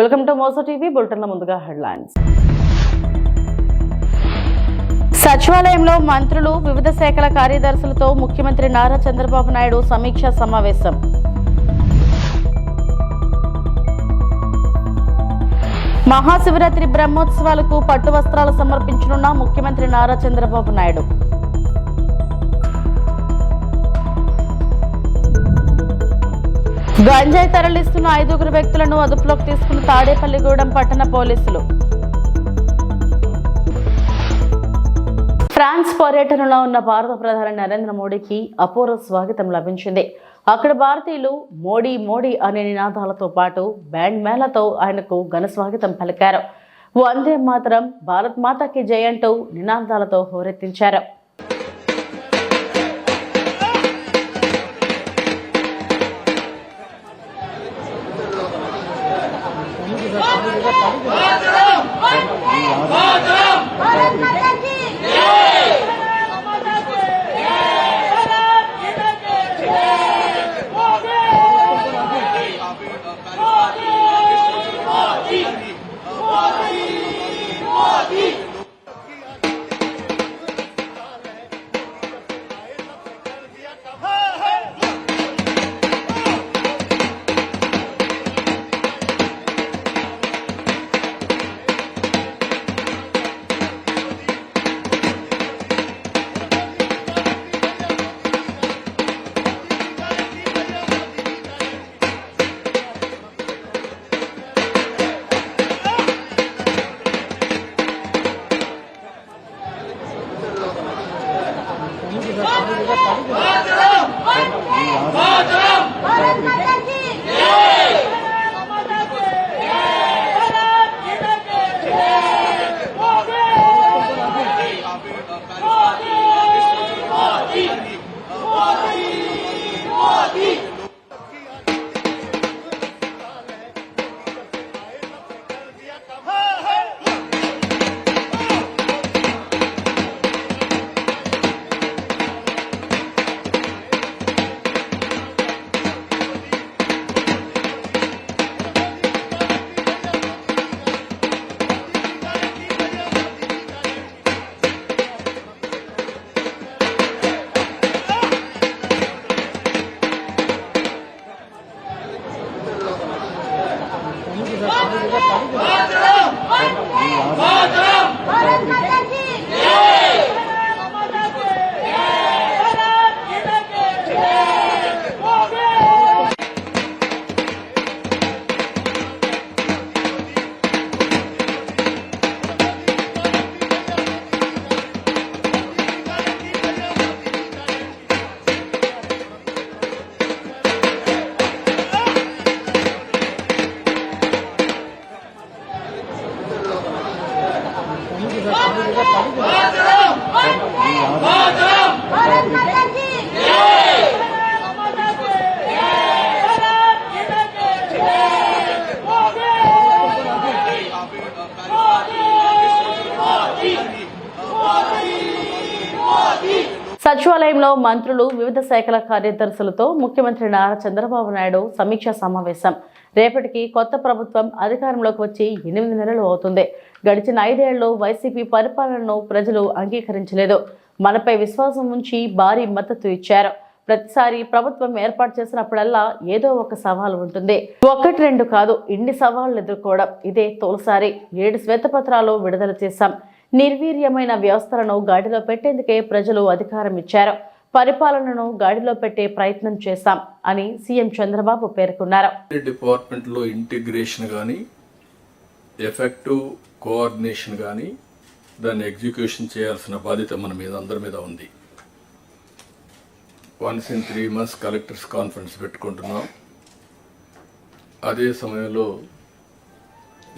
Welcome to Moussa TV బులెటిన్ల ముందుగా headlines. సచివాలయంలో మంత్రులు వివిధ శాఖల కార్యదర్శులతో ముఖ్యమంత్రి నారా చంద్రబాబు నాయుడు సమీక్షా సమావేశం. మహాశివరాత్రి బ్రహ్మోత్సవాలకు పట్టు వస్త్రాలు సమర్పించనున్న ముఖ్యమంత్రి నారా చంద్రబాబు నాయుడు. గంజాయి తరలిస్తున్న 5 వ్యక్తులను అదుపులోకి తీసుకున్న తాడేపల్లిగూడెం పట్టణ పోలీసులు. ఫ్రాన్స్ పర్యటనలో ఉన్న భారత ప్రధాని నరేంద్ర మోడీకి అపూర్వ స్వాగతం లభించింది. అక్కడ భారతీయులు మోడీ మోడీ అనే నినాదాలతో పాటు బ్యాండ్ మేళతో ఆయనకు ఘన స్వాగతం పలికారు. వందే మాతరం, భారత్ మాతాకి జై అంటూ నినాదాలతో హోరెత్తించారు. సచివాలయంలో మంత్రులు వివిధ శాఖల కార్యదర్శులతో ముఖ్యమంత్రి నారా చంద్రబాబు నాయుడు సమీక్షా సమావేశం. రేపటికి కొత్త ప్రభుత్వం అధికారంలోకి వచ్చి 8 నెలలు అవుతుంది. గడిచిన 5 ఏళ్లలో వైసీపీ పరిపాలనను ప్రజలు అంగీకరించలేదు. మనపై విశ్వాసం ఉంచి భారీ మద్దతు ఇచ్చారు. ప్రతిసారి ప్రభుత్వం ఏర్పాటు చేసినప్పుడల్లా ఏదో ఒక సవాలు ఉంటుంది. 1-2 కాదు, ఇన్ని సవాళ్లు ఎదుర్కోవడం ఇదే తొలిసారి. 7 శ్వేతపత్రాలు విడుదల చేశాం. నిర్వీర్యమైన వ్యవస్థలను గాడిలో పెట్టేందుకే ప్రజలు అధికారం ఇచ్చారు. పరిపాలనను గాడిలో పెట్టే ప్రయత్నం చేశాం అని సీఎం చంద్రబాబు పేర్కొన్నారు. డిపార్ట్మెంట్ లో ఇంటిగ్రేషన్ గానీ, ఎఫెక్టివ్ కోఆర్డినేషన్ గానీ, దాన్ని ఎగ్జిక్యూషన్ చేయాల్సిన బాధ్యత మన మీద అందరి మీద ఉంది. Once in 3 months collectors conference పెట్టుకుంటున్నాం. అదే సమయంలో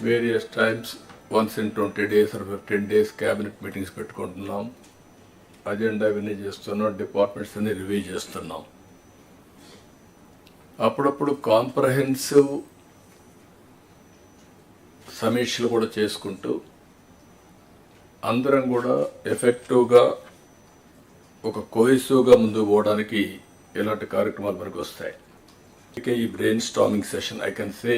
various times once in 20 days or 15 days cabinet meetings పెట్టుకుంటున్నాం. అజెండా ఇవన్నీ చేస్తున్నాం. డిపార్ట్మెంట్స్ అన్ని రివ్యూ చేస్తున్నాం. అప్పుడప్పుడు కాంప్రహెన్సివ్ సమీక్షలు కూడా చేసుకుంటూ అందరం కూడా ఎఫెక్టివ్గా ఒక కోహెసివ్గా ముందుకు పోవడానికి ఇలాంటి కార్యక్రమాలు మనకు వస్తాయి. ఈ brain storming session I can say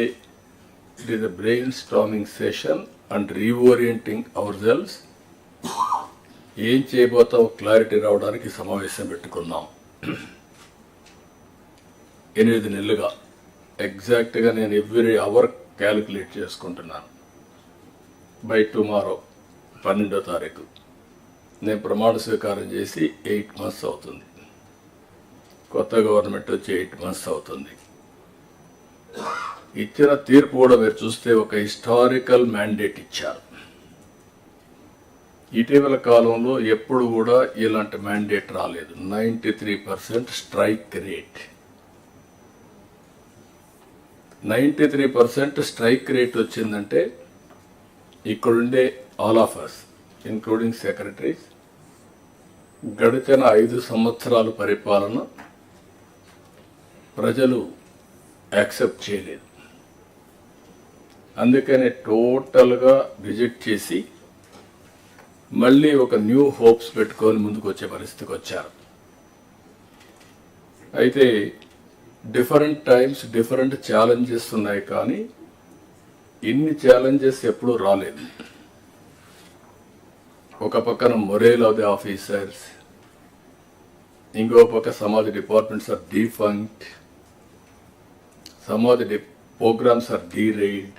It is a brainstorming session and reorienting ourselves. ఏం చేయబోతాం క్లారిటీ రావడానికి సమావేశం పెట్టుకున్నాం. 8 నెలలుగా ఎగ్జాక్ట్గా నేను ఎవ్రీ అవర్ క్యాలిక్యులేట్ చేసుకుంటున్నాను. బై టుమారో 12వ తారీఖు నేను ప్రమాణ స్వీకారం చేసి 8 months అవుతుంది. కొత్త గవర్నమెంట్ వచ్చి 8 months అవుతుంది. ఇచ్చిన తీర్పు కూడా మీరు చూస్తే ఒక హిస్టారికల్ మ్యాండేట్ ఇచ్చారు. ఇటీవల కాలంలో ఎప్పుడు కూడా ఇలాంటి మ్యాండేట్ రాలేదు. 93% స్ట్రైక్ రేట్. 93% స్ట్రైక్ రేట్ వచ్చిందంటే ఇక్కడుండే all of us including secretaries గడిచిన 5 సంవత్సరాల పరిపాలన ప్రజలు యాక్సెప్ట్ చేయలేదు. అందుకనే టోటల్గా రిజెక్ట్ చేసి మళ్ళీ ఒక న్యూ హోప్స్ పెట్టుకొని ముందుకు వచ్చే పరిస్థితికి వచ్చారు. అయితే డిఫరెంట్ టైమ్స్ డిఫరెంట్ ఛాలెంజెస్ ఉన్నాయి, కానీ ఇన్ని ఛాలెంజెస్ ఎప్పుడూ రాలేదు. ఒక పక్కన మొరేల్ ఆఫ్ ది ఆఫీసర్స్, ఇంకో పక్క some of the departments are defunct, some of the programs are derailed.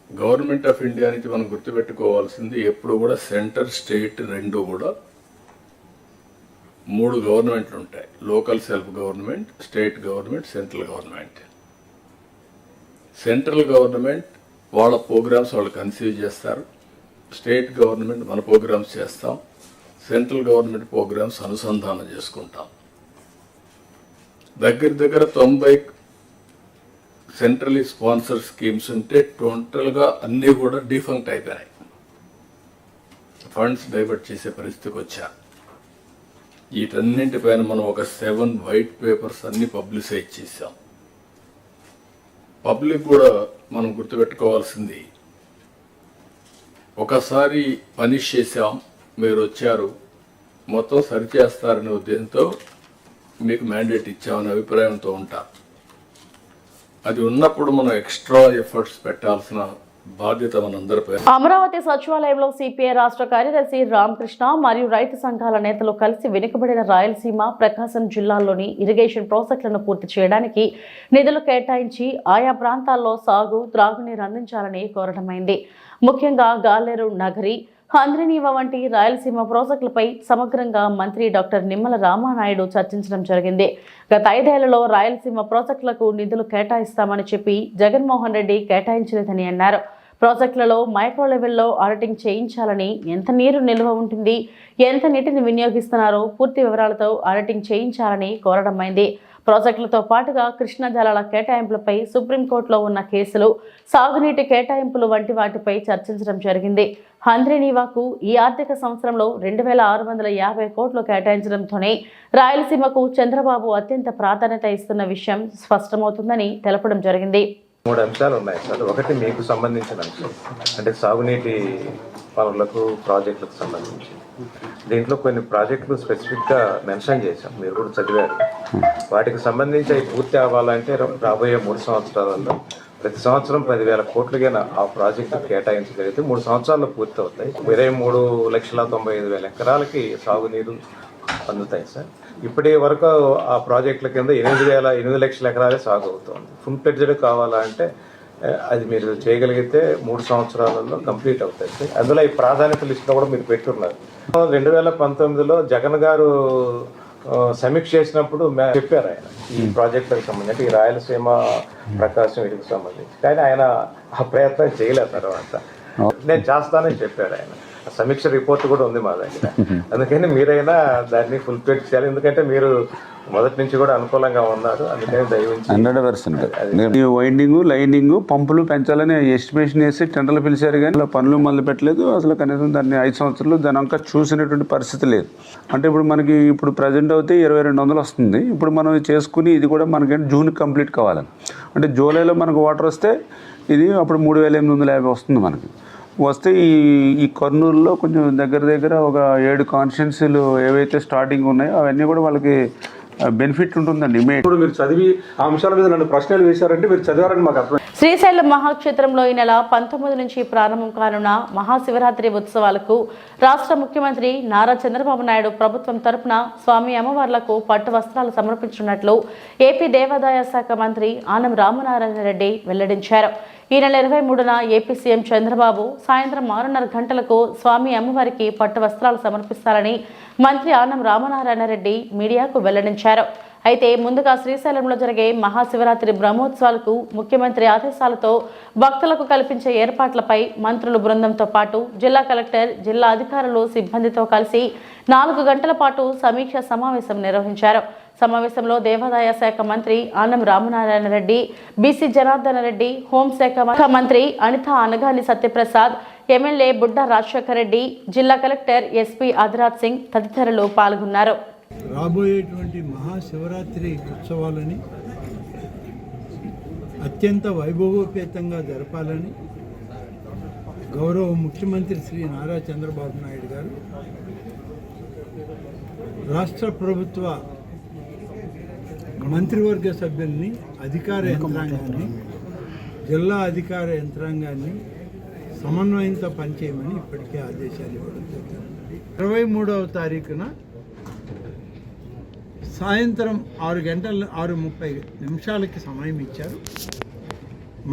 Government of India నుంచి మనం గుర్తుపెట్టుకోవాల్సింది ఎప్పుడు కూడా సెంటర్ స్టేట్ రెండు కూడా 3 గవర్నమెంట్లు ఉంటాయి. Local self government, state government, central government. Central government వాళ్ళ ప్రోగ్రామ్స్ వాళ్ళు కన్సీవ్ చేస్తారు, స్టేట్ గవర్నమెంట్ మన ప్రోగ్రామ్స్ చేస్తాం, సెంట్రల్ గవర్నమెంట్ ప్రోగ్రామ్స్ అనుసంధానం చేసుకుంటాం. దగ్గర 90 సెంట్రలీ స్పాన్సర్ స్కీమ్స్ ఉంటే టోటల్గా అన్నీ కూడా డిఫంక్ట్ అయిపోయినాయి. ఫండ్స్ డైవర్ట్ చేసే పరిస్థితికి వచ్చారు. వీటన్నింటిపైన మనం ఒక 7 వైట్ పేపర్స్ అన్ని పబ్లిసైజ్ చేశాం. పబ్లిక్ కూడా మనం గుర్తుపెట్టుకోవాల్సింది, ఒకసారి పనిష్ చేశాం, మీరు వచ్చారు, మొత్తం సరిచేస్తారనే ఉద్దేశంతో మీకు మ్యాండేట్ ఇచ్చామనే అభిప్రాయంతో ఉంటారు. అది ఉన్నప్పుడు మనం ఎక్స్ట్రా ఎఫర్ట్స్ పెట్టాల్సిన బాధ్యత మనందరిపై. అమరావతి సచివాలయంలో సిపిఐ రాష్ట్ర కార్యదర్శి రామకృష్ణ మరియు రైతు సంఘాల నేతలు కలిసి వెనుకబడిన రాయలసీమ, ప్రకాశం జిల్లాల్లోని ఇరిగేషన్ ప్రాజెక్టులను పూర్తి చేయడానికి నిధులు కేటాయించి ఆయా ప్రాంతాల్లో సాగు, త్రాగునీరు అందించాలని కోరడమైంది. ముఖ్యంగా గాలేరు నగరి, హంద్రినీవా వంటి రాయలసీమ ప్రాజెక్టులపై సమగ్రంగా మంత్రి డాక్టర్ నిమ్మల రామానాయుడు చర్చించడం జరిగింది. గత 5 ఏళ్లలో రాయలసీమ ప్రాజెక్టులకు నిధులు కేటాయిస్తామని చెప్పి జగన్మోహన్ రెడ్డి కేటాయించలేదని అన్నారు. ప్రాజెక్టులలో మైక్రో లెవెల్లో ఆడిటింగ్ చేయించాలని, ఎంత నీరు నిల్వ ఉంటుంది, ఎంత నీటిని వినియోగిస్తున్నారో పూర్తి వివరాలతో ఆడిటింగ్ చేయించాలని కోరడమైంది. ప్రాజెక్టులతో పాటుగా కృష్ణా జలాల కేటాయింపులపై సుప్రీంకోర్టులో ఉన్న కేసులు, సాగునీటి కేటాయింపులు వంటి వాటిపై చర్చించడం జరిగింది. హంద్రినీవాకు ఈ ఆర్థిక సంవత్సరంలో 2650 కోట్లు కేటాయించడంతోనే రాయలసీమకు చంద్రబాబు అత్యంత ప్రాధాన్యత ఇస్తున్న విషయం స్పష్టమవుతుందని తెలపడం జరిగింది. 3 అంశాలు ఉన్నాయి సార్. ఒకటి మీకు సంబంధించిన అంశం, అంటే సాగునీటి పనులకు, ప్రాజెక్టులకు సంబంధించి. దీంట్లో కొన్ని ప్రాజెక్టులు స్పెసిఫిక్గా మెన్షన్ చేశాం, మీరు కూడా చదివారు. వాటికి సంబంధించి అవి పూర్తి అవ్వాలంటే రాబోయే 3 సంవత్సరాలలో ప్రతి సంవత్సరం 10,000 కోట్లుగా ఆ ప్రాజెక్టు కేటాయించగలిగితే 3 సంవత్సరాల్లో పూర్తి అవుతాయి. 23,95,000 ఎకరాలకి సాగునీరు అందుతాయి సార్. ఇప్పటి వరకు ఆ ప్రాజెక్టుల కింద 8 లక్షల ఎకరాలే సాగు అవుతుంది. ఫుల్ ఫ్లెడ్జ్డ్ కావాలంటే అది మీరు చేయగలిగితే 3 సంవత్సరాలలో కంప్లీట్ అవుతాయి సార్. అందులో ఈ ప్రాధాన్యత లిస్టులో కూడా మీరు పెట్టున్నారు. 2019లో జగన్ గారు సమీక్ష చేసినప్పుడు చెప్పారు ఆయన ఈ ప్రాజెక్టులకు సంబంధించి, ఈ రాయలసీమ, ప్రకాశం వీటికి సంబంధించి. కానీ ఆయన ఆ ప్రయత్నం చేయలేదు. తర్వాత నేను చేస్తానని చెప్పాడు ఆయన. సమీక్ష రిపోర్ట్ కూడా ఉంది మా దగ్గర. అందుకని మీరైనా దాన్ని ఫుల్ ఫ్లెడ్జ్ చేయాలి. ఎందుకంటే మీరు మొదటి నుంచి కూడా అనుకూలంగా ఉన్నారు. అందుకని దయవించి 100% వైండింగ్, లైనింగ్, పంపులు పెంచాలని ఎస్టిమేషన్ వేసి టెండర్లు పిలిచారు, కానీ పనులు మొదలు పెట్టలేదు. అసలు కనీసం దాన్ని 5 సంవత్సరాలు దాని అంకా చూసినటువంటి పరిస్థితి లేదు. అంటే ఇప్పుడు మనకి ప్రజెంట్ అయితే 2200 వస్తుంది. ఇప్పుడు మనం చేసుకుని ఇది కూడా మనకి జూన్ కంప్లీట్ కావాలి. అంటే జూలైలో మనకు వాటర్ వస్తే ఇది అప్పుడు 3850 వస్తుంది. మనకి వస్తే ఈ కర్నూలులో కొంచెం దగ్గర ఒక 7 కాన్స్టిట్యున్సీలు ఏవైతే స్టార్టింగ్ ఉన్నాయో అవన్నీ కూడా వాళ్ళకి బెనిఫిట్ ఉంటుందండి. ఇప్పుడు మీరు చదివి ఆ అంశాల మీద నన్ను ప్రశ్నలు వేశారంటే మీరు చదివారని మాకు అర్థం. శ్రీశైలం మహాక్షేత్రంలో ఈ నెల 19 నుంచి ప్రారంభం కానున్న మహాశివరాత్రి ఉత్సవాలకు రాష్ట్ర ముఖ్యమంత్రి నారా చంద్రబాబు నాయుడు ప్రభుత్వం తరపున స్వామి అమ్మవార్లకు పట్టు వస్త్రాలు సమర్పించనున్నట్లు ఏపీ దేవాదాయ శాఖ మంత్రి ఆనం రామనారాయణ రెడ్డి వెల్లడించారు. ఈ నెల 23న ఏపీ సీఎం చంద్రబాబు సాయంత్రం 6:30 గంటలకు స్వామి అమ్మవారికి పట్టు వస్త్రాలు సమర్పిస్తారని మంత్రి ఆనం రామనారాయణ రెడ్డి మీడియాకు వెల్లడించారు. అయితే ముందుగా శ్రీశైలంలో జరిగే మహాశివరాత్రి బ్రహ్మోత్సవాలకు ముఖ్యమంత్రి ఆదేశాలతో భక్తులకు కల్పించే ఏర్పాట్లపై మంత్రుల బృందంతో పాటు జిల్లా కలెక్టర్, జిల్లా అధికారులు, సిబ్బందితో కలిసి 4 గంటల పాటు సమీక్ష సమావేశం నిర్వహించారు. సమావేశంలో దేవాదాయ శాఖ మంత్రి ఆనం రామనారాయణ రెడ్డి, బీసీ జనార్దన రెడ్డి, హోంశాఖ మంత్రి అనిత అనగాని సత్యప్రసాద్, ఎమ్మెల్యే బుడ్డ రాజశేఖర రెడ్డి, జిల్లా కలెక్టర్ ఎస్పీ ఆదిరాజ్ సింగ్ తదితరులు పాల్గొన్నారు. రాబోయేటువంటి మహాశివరాత్రి ఉత్సవాలని అత్యంత వైభవోపేతంగా జరపాలని గౌరవ ముఖ్యమంత్రి శ్రీ నారా చంద్రబాబు నాయుడు గారు రాష్ట్ర ప్రభుత్వ మంత్రివర్గ సభ్యుల్ని, అధికార యంత్రాంగాన్ని, జిల్లా అధికార యంత్రాంగాన్ని సమన్వయంతో పనిచేయమని ఇప్పటికే ఆదేశాలు ఇవ్వడం జరిగింది. 23వ తారీఖున సాయంత్రం 6:30 సమయం ఇచ్చారు.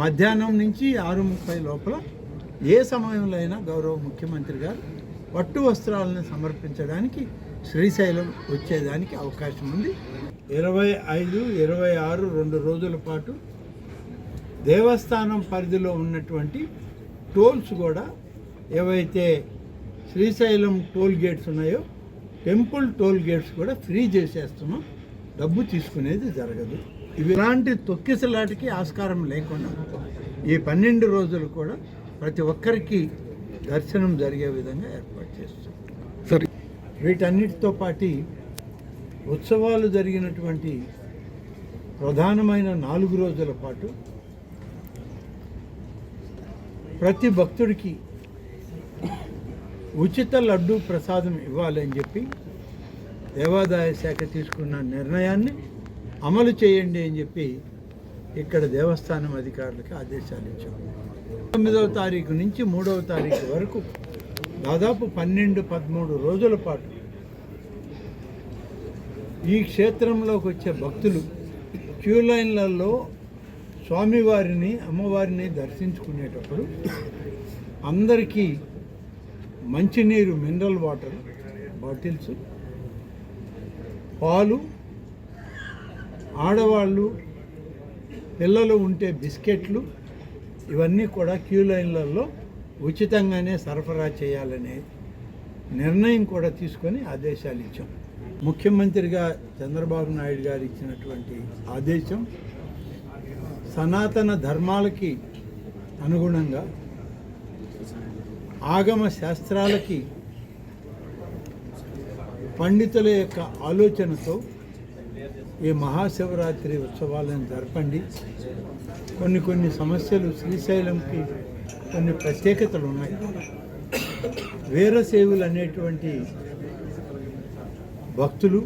మధ్యాహ్నం నుంచి 6:30 లోపల ఏ సమయంలో అయినా గౌరవ ముఖ్యమంత్రి గారు పట్టు వస్త్రాలను సమర్పించడానికి శ్రీశైలం వచ్చేదానికి అవకాశం ఉంది. 25, 26 2 రోజుల పాటు దేవస్థానం పరిధిలో ఉన్నటువంటి టోల్స్ కూడా ఏవైతే శ్రీశైలం టోల్ గేట్స్ ఉన్నాయో టెంపుల్ టోల్ గేట్స్ కూడా ఫ్రీ చేసేస్తున్నాం. డబ్బు తీసుకునేది జరగదు. ఇవి ఇలాంటి తొక్కిసలాటికి ఆస్కారం లేకుండా ఈ 12 రోజులు కూడా ప్రతి ఒక్కరికి దర్శనం జరిగే విధంగా ఏర్పాటు చేస్తాం. సరే, వీటన్నిటితో పాటు ఉత్సవాలు జరిగినటువంటి ప్రధానమైన 4 రోజుల పాటు ప్రతి భక్తుడికి ఉచిత లడ్డూ ప్రసాదం ఇవ్వాలని చెప్పి దేవాదాయ శాఖ తీసుకున్న నిర్ణయాన్ని అమలు చేయండి అని చెప్పి ఇక్కడ దేవస్థానం అధికారులకి ఆదేశాలు ఇచ్చాము. 9వ తారీఖు నుంచి 3వ తారీఖు వరకు దాదాపు 12-13 రోజుల పాటు ఈ క్షేత్రంలోకి వచ్చే భక్తులు క్యూ లైన్లలో స్వామివారిని, అమ్మవారిని దర్శించుకునేటప్పుడు అందరికీ మంచినీరు, మినరల్ వాటర్ బాటిల్స్, పాలు, ఆడవాళ్ళు, పిల్లలు ఉంటే బిస్కెట్లు, ఇవన్నీ కూడా క్యూ లైన్లలో ఉచితంగానే సరఫరా చేయాలనే నిర్ణయం కూడా తీసుకొని ఆదేశాలు ఇచ్చాం. ముఖ్యమంత్రిగా చంద్రబాబు నాయుడు గారు ఇచ్చినటువంటి ఆదేశం సనాతన ధర్మాలకి అనుగుణంగా, ఆగమ శాస్త్రాలకి పండితుల యొక్క ఆలోచనతో ఈ మహాశివరాత్రి ఉత్సవాలను జరపండి. కొన్ని సమస్యలు, శ్రీశైలంకి కొన్ని ప్రత్యేకతలు ఉన్నాయి. వీరశైవులు అనేటువంటి భక్తులు,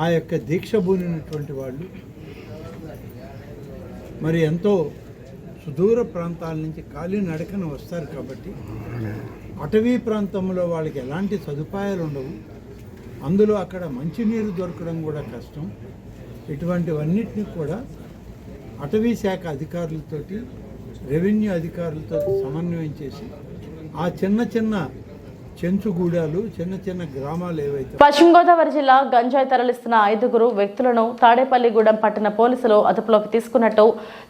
ఆ యొక్క దీక్ష బూనినటువంటి వాళ్ళు మరి ఎంతో సుదూర ప్రాంతాల నుంచి కాలినడకన వస్తారు కాబట్టి అటవీ ప్రాంతంలో వాళ్ళకి ఎలాంటి సదుపాయాలు ఉండవు. అందులో అక్కడ మంచినీరు దొరకడం కూడా కష్టం. ఇటువంటివన్నిటిని కూడా అటవీ శాఖ అధికారులతోటి, రెవెన్యూ అధికారులతో సమన్వయం చేసి ఆ చిన్న చెంచుగూడాలు, చిన్న గ్రామాలు ఏవైతే. పశ్చిమ గోదావరి జిల్లా గంజాయి తరలిస్తున్న 5 వ్యక్తులను తాడేపల్లిగూడెం పట్టణ పోలీసులు అదుపులోకి తీసుకున్నట్టు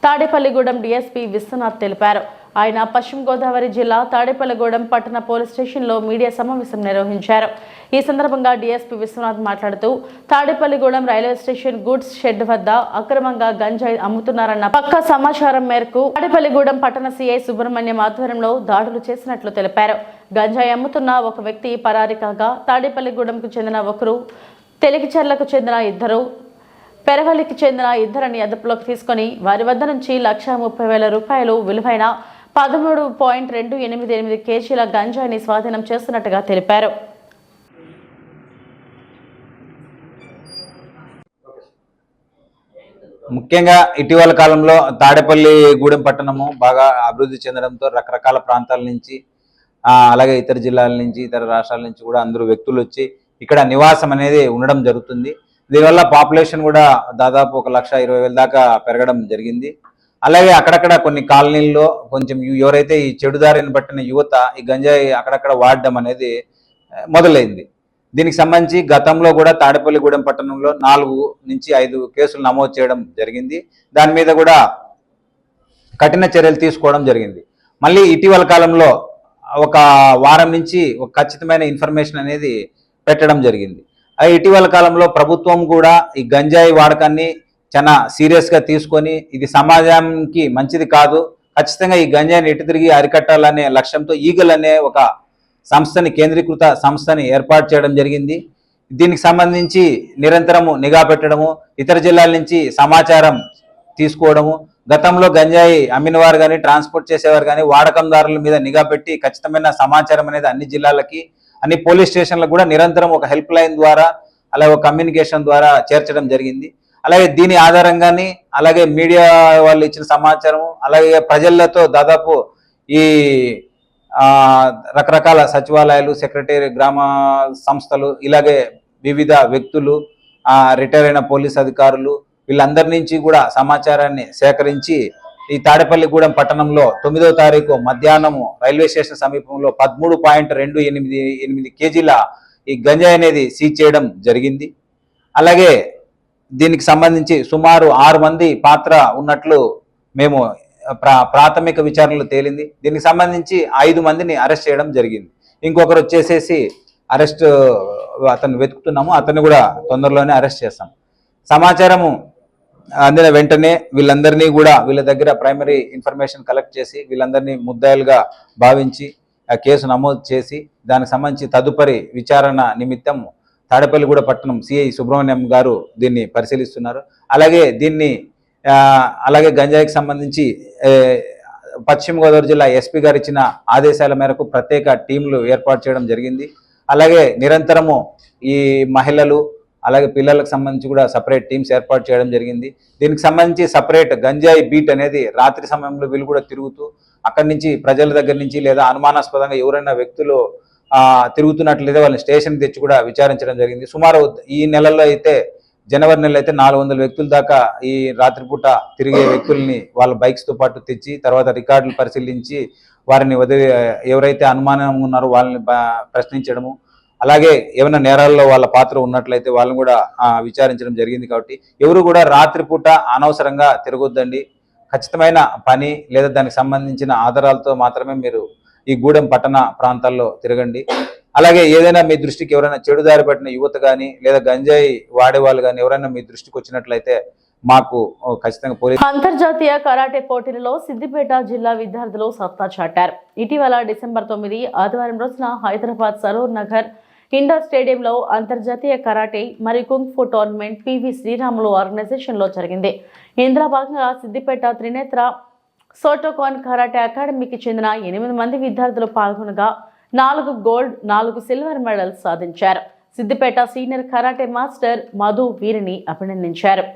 తాడేపల్లిగూడెం డీఎస్పీ విశ్వనాథ్ తెలిపారు. ఆయన పశ్చిమ గోదావరి జిల్లా తాడేపల్లిగూడెం పట్టణ పోలీస్ స్టేషన్లో మీడియా సమావేశం నిర్వహించారు. ఈ సందర్భంగా డీఎస్పీ విశ్వనాథ్ మాట్లాడుతూ Tadepalligudem railway station goods shed వద్ద అక్రమంగా గంజాయి అమ్ముతున్నారన్న పక్కా సమాచారం మేరకు తాడేపల్లిగూడెం పట్టణ సీఐ సుబ్రహ్మణ్యం ఆధ్వర్యంలో దాడులు చేసినట్లు తెలిపారు. గంజాయి అమ్ముతున్న ఒక వ్యక్తి పరారీ కాగా తాడేపల్లిగూడెంకు చెందిన ఒకరు, తెలిగిచెర్లకు చెందిన 2, పెరవల్లికి చెందిన 2 అదుపులోకి తీసుకుని వారి వద్ద నుంచి ₹1,30,000 విలువైన 13.288 కేజీల గంజాయిని స్వాధీనం చేస్తున్నట్టుగా తెలిపారు. ముఖ్యంగా ఇటీవల కాలంలో తాడేపల్లి గూడెం పట్టణము బాగా అభివృద్ధి చెందడంతో రకరకాల ప్రాంతాల నుంచి అలాగే ఇతర జిల్లాల నుంచి ఇతర రాష్ట్రాల నుంచి కూడా అందరూ వ్యక్తులు వచ్చి ఇక్కడ నివాసం అనేది ఉండడం జరుగుతుంది. దీనివల్ల పాపులేషన్ కూడా దాదాపు 1,20,000 దాకా పెరగడం జరిగింది. అలాగే అక్కడక్కడ కొన్ని కాలనీల్లో కొంచెం ఎవరైతే ఈ చెడుదారిని పట్టిన యువత ఈ గంజాయి అక్కడక్కడ వాడడం అనేది మొదలైంది. దీనికి సంబంధించి గతంలో కూడా తాడేపల్లిగూడెం పట్టణంలో 4 నుంచి 5 కేసులు నమోదు చేయడం జరిగింది. దాని మీద కూడా కఠిన చర్యలు తీసుకోవడం జరిగింది. మళ్ళీ ఇటీవల కాలంలో ఒక వారం నుంచి ఒక ఖచ్చితమైన ఇన్ఫర్మేషన్ అనేది పెట్టడం జరిగింది. ఇటీవల కాలంలో ప్రభుత్వం కూడా ఈ గంజాయి వాడకాన్ని చాలా సీరియస్గా తీసుకొని ఇది సమాజానికి మంచిది కాదు, ఖచ్చితంగా ఈ గంజాయిని ఎటు తిరిగి అరికట్టాలనే లక్ష్యంతో ఈగల్ అనే ఒక సంస్థని కేంద్రీకృత సంస్థని ఏర్పాటు చేయడం జరిగింది. దీనికి సంబంధించి నిరంతరము నిఘా పెట్టడము, ఇతర జిల్లాల నుంచి సమాచారం తీసుకోవడము, గతంలో గంజాయి అమ్మిన వారు కానీ ట్రాన్స్పోర్ట్ చేసేవారు కానీ వాడకందారుల మీద నిఘా పెట్టి ఖచ్చితమైన సమాచారం అనేది అన్ని జిల్లాలకి అన్ని పోలీస్ స్టేషన్లకు కూడా నిరంతరం ఒక హెల్ప్ లైన్ ద్వారా అలాగే ఒక కమ్యూనికేషన్ ద్వారా చేర్చడం జరిగింది. అలాగే దీని ఆధారంగానే అలాగే మీడియా వాళ్ళు ఇచ్చిన సమాచారం అలాగే ప్రజలతో దాదాపు ఈ రకరకాల సచివాలయాలు సెక్రటరీ గ్రామ సంస్థలు ఇలాగే వివిధ వ్యక్తులు రిటైర్ అయిన పోలీస్ అధికారులు వీళ్ళందరి నుంచి కూడా సమాచారాన్ని సేకరించి ఈ తాడేపల్లిగూడెం పట్టణంలో 9వ తారీఖు మధ్యాహ్నము రైల్వే స్టేషన్ సమీపంలో 13.288 కేజీల ఈ గంజాయి అనేది సీజ్ చేయడం జరిగింది. అలాగే దీనికి సంబంధించి సుమారు 6 మంది పాత్ర ఉన్నట్లు మేము ప్రాథమిక విచారణలో తేలింది. దీనికి సంబంధించి 5 మందిని అరెస్ట్ చేయడం జరిగింది. ఇంకొకరు వచ్చేసేసి అరెస్ట్ అతను వెతుకుతున్నాము, అతన్ని కూడా తొందరలోనే అరెస్ట్ చేస్తాం. సమాచారము అందిన వెంటనే వీళ్ళందరినీ కూడా వీళ్ళ దగ్గర ప్రైమరీ ఇన్ఫర్మేషన్ కలెక్ట్ చేసి వీళ్ళందరినీ ముద్దాయిలుగా భావించి ఆ కేసు నమోదు చేసి దానికి సంబంధించి తదుపరి విచారణ నిమిత్తం తాడేపల్లిగూడెం పట్టణం సిఐ సుబ్రహ్మణ్యం గారు దీన్ని పరిశీలిస్తున్నారు. అలాగే గంజాయికి సంబంధించి పశ్చిమ గోదావరి జిల్లా ఎస్పీ గారు ఇచ్చిన ఆదేశాల మేరకు ప్రత్యేక టీంలు ఏర్పాటు చేయడం జరిగింది. అలాగే నిరంతరము ఈ మహిళలు అలాగే పిల్లలకు సంబంధించి కూడా సపరేట్ టీమ్స్ ఏర్పాటు చేయడం జరిగింది. దీనికి సంబంధించి సపరేట్ గంజాయి బీట్ అనేది రాత్రి సమయంలో వీళ్ళు కూడా తిరుగుతూ అక్కడి నుంచి ప్రజల దగ్గర నుంచి లేదా అనుమానాస్పదంగా ఎవరైనా వ్యక్తులు తిరుగుతున్నట్లయితే వాళ్ళని స్టేషన్ తెచ్చి కూడా విచారించడం జరిగింది. సుమారు ఈ నెలలో అయితే జనవరి నెలలో అయితే 400 వ్యక్తుల దాకా ఈ రాత్రిపూట తిరిగే వ్యక్తుల్ని వాళ్ళ బైక్స్తో పాటు తెచ్చి తర్వాత రికార్డులు పరిశీలించి వారిని ఎవరైతే అనుమానం ఉన్నారో వాళ్ళని ప్రశ్నించడము అలాగే ఏమైనా నేరాల్లో వాళ్ళ పాత్ర ఉన్నట్లయితే వాళ్ళని కూడా విచారించడం జరిగింది. కాబట్టి ఎవరు కూడా రాత్రిపూట అనవసరంగా తిరగొద్దండి. ఖచ్చితమైన పని లేదా దానికి సంబంధించిన ఆధారాలతో మాత్రమే మీరు ఈ గూడెం పట్టణ ప్రాంతాల్లో తిరగండి. అలాగే ఏదైనా మీ దృష్టికి ఎవరైనా చెడుదారి పట్టిన యువత కానీ లేదా గంజాయి వాడేవాళ్ళు కానీ ఎవరైనా మీ దృష్టికి వచ్చినట్లయితే మాకు ఖచ్చితంగా పోలీసు. అంతర్జాతీయ కరాటే పోటీలలో సిద్దిపేట జిల్లా విద్యార్థులు సత్తా చాటారు. ఇటీవల డిసెంబర్ 9 ఆదివారం రోజున హైదరాబాద్ సరూర్ నగర్ ఇండోర్ స్టేడియంలో అంతర్జాతీయ కరాటే మరియు కుంగ్ ఫు టోర్నమెంట్ పివి శ్రీరాములు ఆర్గనైజేషన్లో జరిగింది. ఇందులో భాగంగా సిద్దిపేట త్రినేత్ర సోటోకాన్ కరాటే అకాడమీకి చెందిన 8 మంది విద్యార్థులు పాల్గొనగా 4 గోల్డ్ 4 సిల్వర్ మెడల్స్ సాధించారు. Siddipet senior karate master Madhu వీరిని అభినందించారు.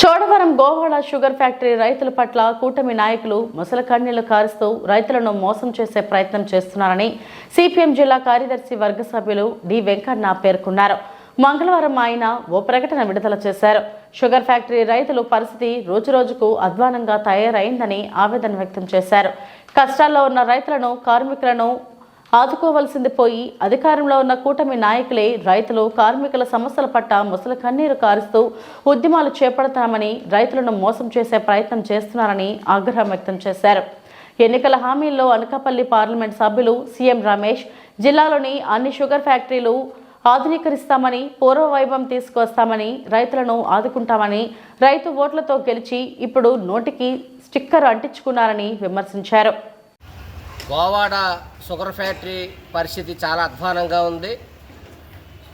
చోడవరం గోవాడ షుగర్ ఫ్యాక్టరీ రైతుల పట్ల కూటమి నాయకులు ముసలి కన్నీళ్లు కారుస్తూ రైతులను మోసం చేసే ప్రయత్నం చేస్తున్నారని సిపిఎం జిల్లా కార్యదర్శి వర్గ సభ్యులు డి వెంకన్న పేర్కొన్నారు. మంగళవారం ఆయన ఓ ప్రకటన విడుదల చేశారు. షుగర్ ఫ్యాక్టరీ రైతుల పరిస్థితి రోజురోజుకు అధ్వానంగా తయారైందని ఆవేదన వ్యక్తం చేశారు. కష్టాల్లో ఉన్న రైతులను, కార్మికులను ఆదుకోవలసింది పోయి అధికారంలో ఉన్న కూటమి నాయకులే రైతులు, కార్మికుల సమస్యల పట్ల ముసలి కన్నీరు కారుస్తూ ఉద్యమాలు చేపడతామని రైతులను మోసం చేసే ప్రయత్నం చేస్తున్నారని ఆగ్రహం వ్యక్తం చేశారు. ఎన్నికల హామీల్లో అనకాపల్లి పార్లమెంట్ సభ్యులు సీఎం రమేష్ జిల్లాలోని అన్ని షుగర్ ఫ్యాక్టరీలు ఆధునీకరిస్తామని, పూర్వవైభవం తీసుకొస్తామని, రైతులను ఆదుకుంటామని, రైతు ఓట్లతో గెలిచి ఇప్పుడు నోటికి స్టిక్కర్ అంటించుకున్నారని విమర్శించారు. గోవాడ షుగర్ ఫ్యాక్టరీ పరిస్థితి చాలా అధ్వానంగా ఉంది.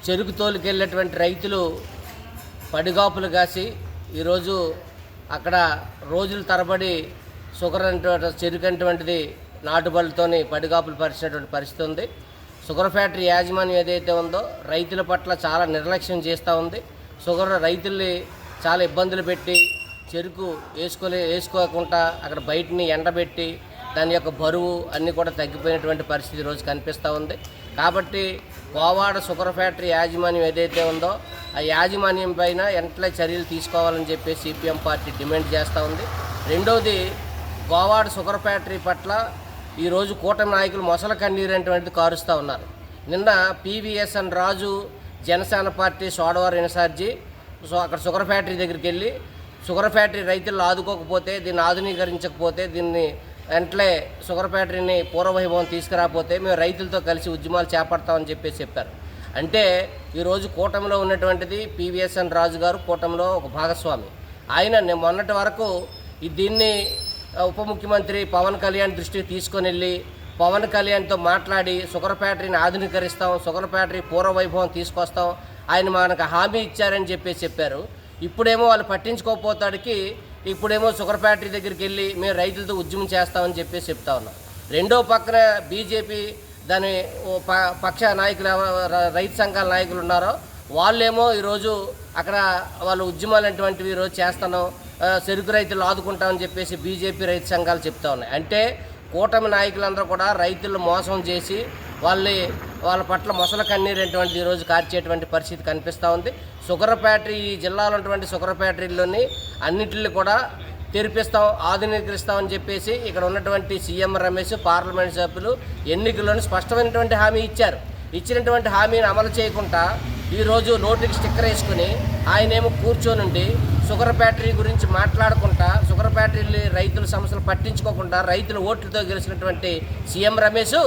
చెరుకు తోలుకెళ్ళేటువంటి రైతులు పడిగాపులు కాసి ఈరోజు అక్కడ రోజుల తరబడి షుగర్ చెరుకు అటువంటిది నాటుబళ్ళతోని పడిగాపులు పరిచినటువంటి పరిస్థితి ఉంది. షుగర్ ఫ్యాక్టరీ యాజమాన్యం ఏదైతే ఉందో రైతుల పట్ల చాలా నిర్లక్ష్యం చేస్తూ ఉంది. షుగర్ రైతుల్ని చాలా ఇబ్బందులు పెట్టి చెరుకు వేసుకోకుండా అక్కడ బయటని ఎండబెట్టి దాని యొక్క బరువు అన్నీ కూడా తగ్గిపోయినటువంటి పరిస్థితి రోజు కనిపిస్తూ ఉంది. కాబట్టి గోవాడ షుగర్ ఫ్యాక్టరీ యాజమాన్యం ఏదైతే ఉందో ఆ యాజమాన్యం పైన వెంటనే చర్యలు తీసుకోవాలని చెప్పి సిపిఎం పార్టీ డిమాండ్ చేస్తూ ఉంది. రెండవది, గోవాడ షుగర్ ఫ్యాక్టరీ పట్ల ఈరోజు కూటమి నాయకులు మొసల కన్నీరు అనేటువంటిది కారుస్తూ ఉన్నారు. నిన్న పివిఎస్ఎన్ రాజు జనసేన పార్టీ సోడవరం ఇన్ఛార్జి అక్కడ షుగర్ ఫ్యాక్టరీ దగ్గరికి వెళ్ళి షుగర్ ఫ్యాక్టరీ రైతులను ఆదుకోకపోతే, దీన్ని ఆధునీకరించకపోతే, దీన్ని వెంటనే షుగర్ ఫ్యాక్టరీని పూర్వవైభవం తీసుకురాకపోతే మేము రైతులతో కలిసి ఉద్యమాలు చేపడతామని చెప్పారు. అంటే ఈరోజు కూటమిలో ఉన్నటువంటిది పివిఎస్ఎన్ రాజు గారు కూటమిలో ఒక భాగస్వామి. ఆయన మొన్నటి వరకు దీన్ని ఉప ముఖ్యమంత్రి పవన్ కళ్యాణ్ దృష్టికి తీసుకొని వెళ్ళి పవన్ కళ్యాణ్తో మాట్లాడి షుగర్ ఫ్యాక్టరీని ఆధునీకరిస్తాం, షుగర్ ఫ్యాక్టరీ పూర్వవైభవం తీసుకొస్తాం, ఆయన మనకు హామీ ఇచ్చారని చెప్పారు. ఇప్పుడేమో వాళ్ళు పట్టించుకోకపోతాడికి ఇప్పుడేమో షుగర్ ఫ్యాక్టరీ దగ్గరికి వెళ్ళి మేము రైతులతో ఉద్యమం చేస్తామని చెప్తా ఉన్నాం. రెండో పక్కన బీజేపీ దాని పక్ష నాయకులు, రైతు సంఘాల నాయకులు ఉన్నారో వాళ్ళేమో ఈరోజు అక్కడ వాళ్ళు ఉద్యమాలు అటువంటివి ఈరోజు చేస్తున్నాం, చెరుకు రైతులు ఆదుకుంటామని బీజేపీ రైతు సంఘాలు చెప్తా ఉన్నాయి. అంటే కూటమి నాయకులందరూ కూడా రైతులను మోసం చేసి వాళ్ళ పట్ల మొసల కన్నీరు అటువంటి ఈరోజు కార్చేటువంటి పరిస్థితి కనిపిస్తూ ఉంది. షుగర్ ఫ్యాక్టరీ ఈ జిల్లాలో ఉన్నటువంటి షుగర్ ఫ్యాక్టరీలోని అన్నింటిని కూడా తెరిపిస్తాం, ఆధునీకరిస్తామని ఇక్కడ ఉన్నటువంటి సీఎం రమేష్ పార్లమెంట్ సభ్యులు ఎన్నికల్లోని స్పష్టమైనటువంటి హామీ ఇచ్చారు. ఇచ్చినటువంటి హామీని అమలు చేయకుండా ఈరోజు నోటికి స్టిక్కర్ వేసుకుని ఆయనేమో కూర్చోనుండి షుగర్ ఫ్యాక్టరీ గురించి మాట్లాడకుండా, షుగర్ ఫ్యాక్టరీ రైతుల సమస్యలు పట్టించుకోకుండా రైతుల ఓట్లతో గెలిచినటువంటి సీఎం రమేష్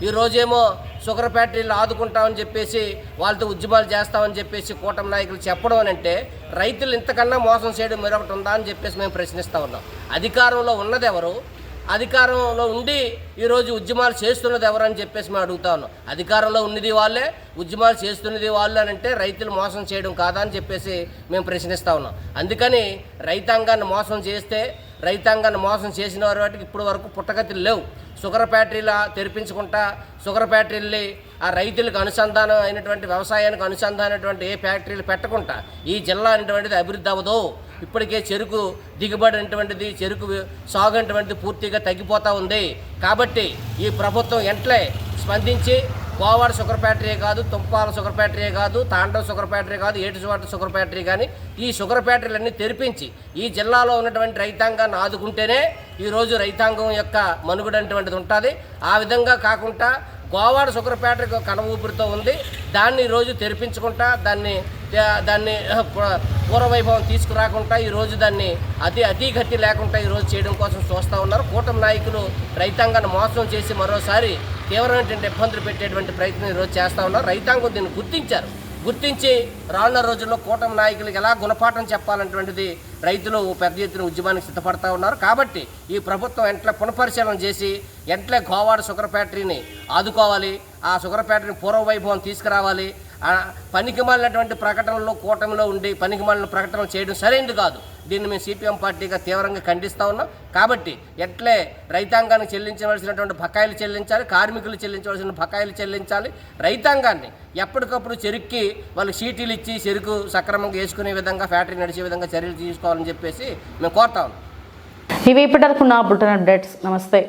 ఈరోజేమో షుగర్ ఫ్యాక్టరీలు ఆదుకుంటామని వాళ్ళతో ఉద్యమాలు చేస్తామని కూటమి నాయకులు చెప్పడం అని అంటే రైతులు ఇంతకన్నా మోసం చేయడం మరొకటి ఉందా అని మేము ప్రశ్నిస్తూ ఉన్నాం. అధికారంలో ఉన్నది ఎవరు? అధికారంలో ఉండి ఈరోజు ఉద్యమాలు చేస్తున్నది ఎవరని మేము అడుగుతా ఉన్నాం. అధికారంలో ఉన్నది వాళ్ళే, ఉద్యమాలు చేస్తున్నది వాళ్ళు అని అంటే రైతులు మోసం చేయడం కాదా అని మేము ప్రశ్నిస్తూ ఉన్నాం. అందుకని రైతాంగాన్ని మోసం చేస్తే, రైతాంగాన్ని మోసం చేసిన వాటికి ఇప్పుడు వరకు పుట్టగతులు లేవు. షుగర్ ఫ్యాక్టరీల తెరిపించుకుంటా, షుగర్ ఫ్యాక్టరీలు ఆ రైతులకు అనుసంధానం అయినటువంటి వ్యవసాయానికి అనుసంధానమైనటువంటి ఏ ఫ్యాక్టరీలు పెట్టకుండా ఈ జిల్లా అనేటువంటిది అభివృద్ధి అవ్వదు. ఇప్పటికే చెరుకు దిగుబడి అనేటువంటిది, చెరుకు సాగు అనేటువంటిది పూర్తిగా తగ్గిపోతూ ఉంది. కాబట్టి ఈ ప్రభుత్వం వెంటనే స్పందించి కోవాడ షుగర్ ఫ్యాక్టరీ కాదు, తుంపాల షుగర్ ఫ్యాక్టరీ కాదు, తాండవ షుగర్ ఫ్యాక్టరీ కాదు, ఏటుచోట షుగర్ ఫ్యాక్టరీ కానీ ఈ షుగర్ ఫ్యాక్టరీలన్నీ తెరిపించి ఈ జిల్లాలో ఉన్నటువంటి రైతాంగాన్ని ఆదుకుంటేనే ఈరోజు రైతాంగం యొక్క మనుగడ అనేటువంటిది ఉంటుంది. ఆ విధంగా కాకుండా కోవాడ షుగర్ ఫ్యాక్టరీ కన ఊపిరితో ఉంది, దాన్ని ఈరోజు తెరిపించుకుంటా దాన్ని పూర్వవైభవం తీసుకురాకుండా ఈరోజు దాన్ని అతి గతి లేకుండా ఈరోజు చేయడం కోసం చూస్తూ ఉన్నారు. కూటమి నాయకులు రైతాంగాన్ని మోసం చేసి మరోసారి తీవ్రమైనటువంటి ఇబ్బందులు పెట్టేటువంటి ప్రయత్నం ఈరోజు చేస్తూ ఉన్నారు. రైతాంగం దీన్ని గుర్తించి రానున్న రోజుల్లో కూటమి నాయకులకు ఎలా గుణపాఠం చెప్పాలనేటువంటిది రైతులు పెద్ద ఎత్తున ఉద్యమానికి సిద్ధపడతా ఉన్నారు. కాబట్టి ఈ ప్రభుత్వం వెంటనే పునఃపరిశీలన చేసి వెంటనే కోవాడ షుగర్ ఫ్యాక్టరీని ఆదుకోవాలి, ఆ షుగర్ ఫ్యాక్టరీని పూర్వవైభవం తీసుకురావాలి. పనికిమాలినటువంటి ప్రకటనలో కూటమిలో ఉండి పనికిమాలిన ప్రకటనలు చేయడం సరైనది కాదు. దీన్ని మేము సిపిఎం పార్టీగా తీవ్రంగా ఖండిస్తూ ఉన్నాం. కాబట్టి ఎట్లే రైతాంగానికి చెల్లించవలసినటువంటి బకాయిలు చెల్లించాలి, కార్మికులు చెల్లించవలసిన బకాయిలు చెల్లించాలి. రైతాంగాన్ని ఎప్పటికప్పుడు చెరుక్కి వాళ్ళకి సీటీలు ఇచ్చి చెరుకు సక్రమంగా వేసుకునే విధంగా, ఫ్యాక్టరీ నడిచే విధంగా చర్యలు తీసుకోవాలని చెప్పేసి మేము కోరుతా ఉన్నాం. ఇవి ఇప్పటివరకు నా బులెటిన్ అప్డేట్స్. నమస్తే.